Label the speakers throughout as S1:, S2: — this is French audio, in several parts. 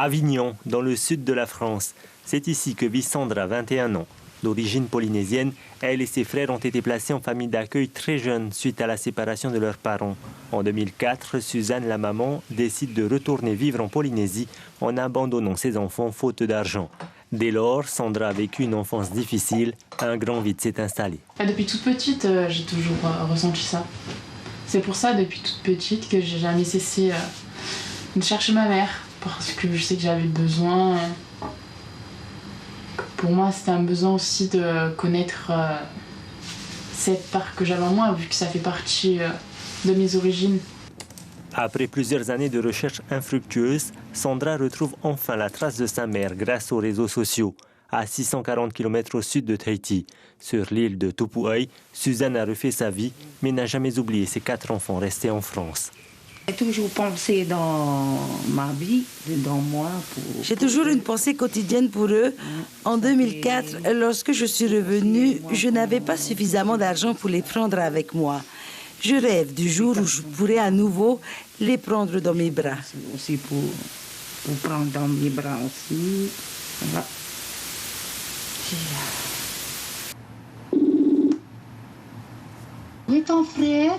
S1: Avignon, dans le sud de la France. C'est ici que vit Sandra, 21 ans. D'origine polynésienne, elle et ses frères ont été placés en famille d'accueil très jeunes suite à la séparation de leurs parents. En 2004, Suzanne, la maman, décide de retourner vivre en Polynésie en abandonnant ses enfants faute d'argent. Dès lors, Sandra a vécu une enfance difficile, un grand vide s'est installé.
S2: Depuis toute petite, j'ai toujours ressenti ça. C'est pour ça, depuis toute petite, que j'ai jamais cessé de chercher ma mère, parce que je sais que j'avais besoin. Pour moi, c'était un besoin aussi de connaître cette part que j'avais en moi, vu que ça fait partie de mes origines.
S1: Après plusieurs années de recherche infructueuses, Sandra retrouve enfin la trace de sa mère grâce aux réseaux sociaux. À 640 km au sud de Tahiti, sur l'île de Tupuai, Suzanne a refait sa vie, mais n'a jamais oublié ses 4 enfants restés en France.
S3: J'ai toujours pensé dans ma vie, dans moi.
S4: J'ai toujours une pensée quotidienne pour eux. En 2004, lorsque je suis revenue, je n'avais pas suffisamment d'argent pour les prendre avec moi. Je rêve du jour où je pourrai à nouveau les prendre dans mes bras.
S3: Aussi pour prendre dans mes bras aussi. Voilà.
S5: Où est ton frère?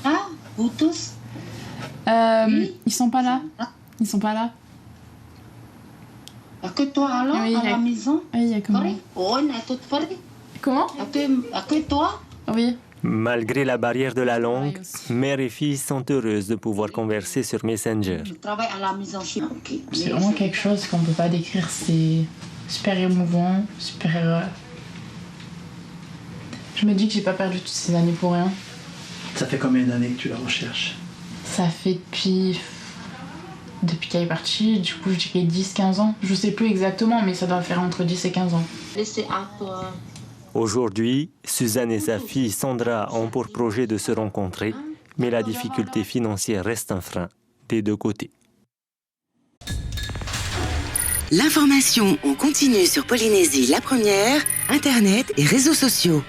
S5: Ah, vous tous?
S2: Ils sont pas là. Ils sont pas là.
S5: Il n'y a que toi alors,
S2: Oui,
S5: à la maison?
S2: Oui, il y a que moi.
S5: Oh, on est toutes pareilles.
S2: Comment?
S5: Il n'y a que toi?
S2: Oui.
S1: Malgré la barrière de la langue, mère et fille sont heureuses de pouvoir converser sur Messenger.
S5: Je travaille à la maison chez moi.
S2: C'est vraiment quelque chose qu'on ne peut pas décrire. C'est super émouvant, super... Je me dis que j'ai pas perdu toutes ces années pour rien.
S6: Ça fait combien d'années que tu la recherches?
S2: Ça fait depuis qu'elle est partie, du coup je dirais 10-15 ans. Je sais plus exactement, mais ça doit faire entre 10 et 15 ans.
S5: Laissez à toi.
S1: Aujourd'hui, Suzanne et sa fille Sandra ont pour projet de se rencontrer, mais la difficulté financière reste un frein des deux côtés.
S7: L'information en continu sur Polynésie la première, Internet et réseaux sociaux.